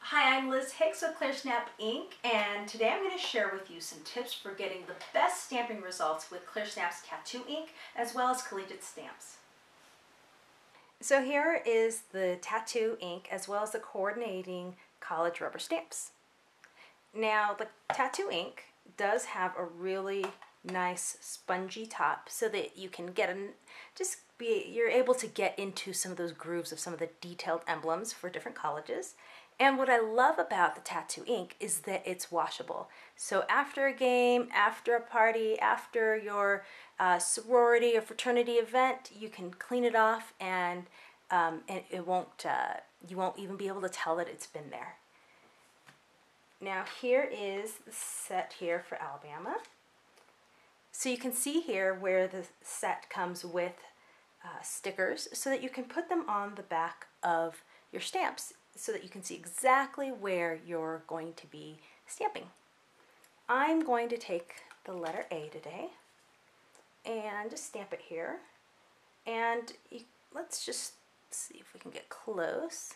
Hi, I'm Liz Hicks with Clearsnap Ink, and today I'm going to share with you some tips for getting the best stamping results with Clearsnap's tattoo ink as well as collegiate stamps. So here is the tattoo ink as well as the coordinating college rubber stamps. Now the tattoo ink does have a really nice spongy top so that you can get you're able to get into some of those grooves of some of the detailed emblems for different colleges. And what I love about the tattoo ink is that it's washable. So after a game, after a party, after your sorority or fraternity event, you can clean it off, and it won't. You won't even be able to tell that it's been there. Now here is the set here for Alabama. So you can see here where the set comes with stickers so that you can put them on the back of your stamps so that you can see exactly where you're going to be stamping. I'm going to take the letter A today and just stamp it here. And let's just see if we can get close.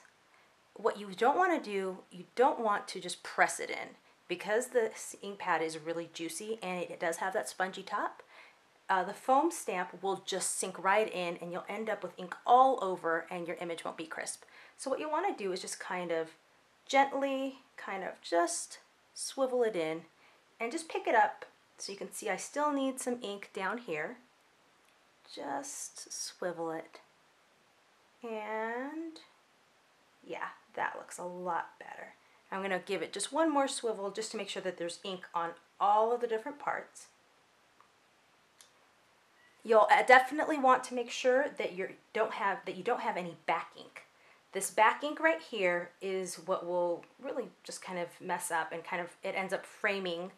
What you don't want to do, you don't want to just press it in, because the ink pad is really juicy and it does have that spongy top. The foam stamp will just sink right in and you'll end up with ink all over and your image won't be crisp. So what you want to do is just kind of gently, just swivel it in and just pick it up so you can see I still need some ink down here. Just swivel it, and yeah, that looks a lot better. I'm going to give it just one more swivel just to make sure that there's ink on all of the different parts. You'll definitely want to make sure that you don't have any back ink. This back ink right here is what will really just kind of mess up, and it ends up framing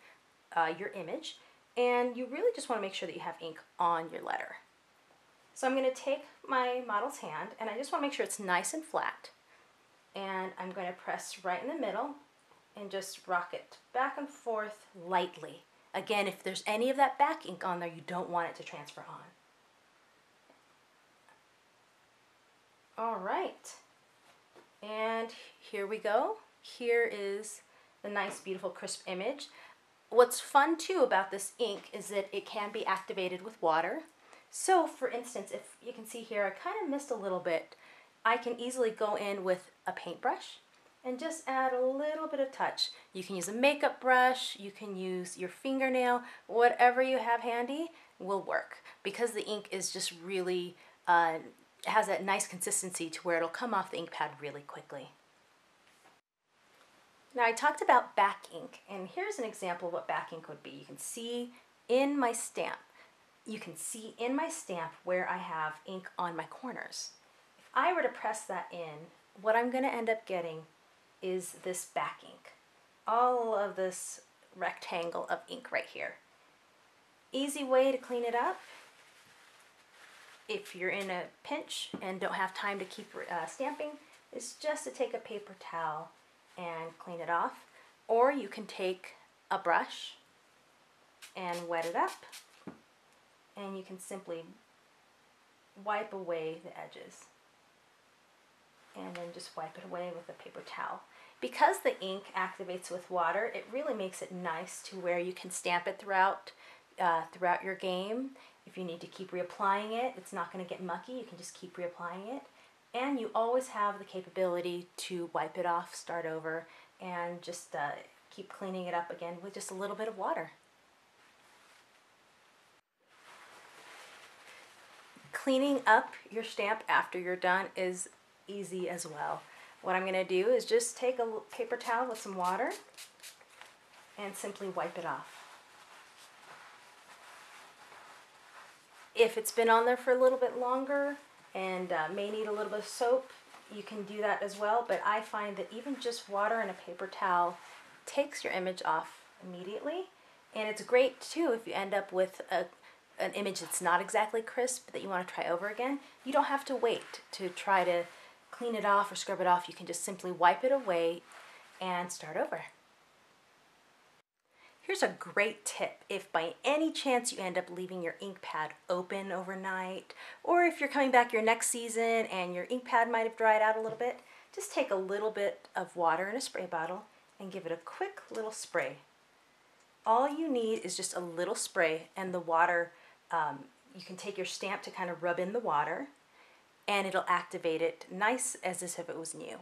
your image, and you really just want to make sure that you have ink on your letter. So I'm going to take my model's hand and I just want to make sure it's nice and flat, and I'm going to press right in the middle and just rock it back and forth lightly. Again, if there's any of that back ink on there, you don't want it to transfer on. All right, and here we go. Here is the nice, beautiful, crisp image. What's fun too about this ink is that it can be activated with water. So for instance, if you can see here, I kind of missed a little bit. I can easily go in with a paintbrush and just add a little bit of touch. You can use a makeup brush, you can use your fingernail, whatever you have handy will work, because the ink is just really, has that nice consistency to where it'll come off the ink pad really quickly. Now I talked about back ink, and here's an example of what back ink would be. You can see in my stamp, where I have ink on my corners. If I were to press that in, what I'm going to end up getting is this back ink. All of this rectangle of ink right here. Easy way to clean it up, if you're in a pinch and don't have time to keep stamping, is just to take a paper towel and clean it off. Or you can take a brush and wet it up, and you can simply wipe away the edges, and then just wipe it away with a paper towel. Because the ink activates with water, it really makes it nice to where you can stamp it throughout your game. If you need to keep reapplying it, it's not going to get mucky. You can just keep reapplying it, and you always have the capability to wipe it off, start over, and just keep cleaning it up again with just a little bit of water. Cleaning up your stamp after you're done is easy as well. What I'm going to do is just take a paper towel with some water and simply wipe it off. If it's been on there for a little bit longer and may need a little bit of soap, you can do that as well, but I find that even just water and a paper towel takes your image off immediately. And it's great too if you end up with an image that's not exactly crisp that you want to try over again. You don't have to wait to try to clean it off or scrub it off. You can just simply wipe it away and start over. Here's a great tip. If by any chance you end up leaving your ink pad open overnight, or if you're coming back your next season and your ink pad might have dried out a little bit, just take a little bit of water in a spray bottle and give it a quick little spray. All you need is just a little spray, and the water, you can take your stamp to kind of rub in the water, and it'll activate it nice as if it was new.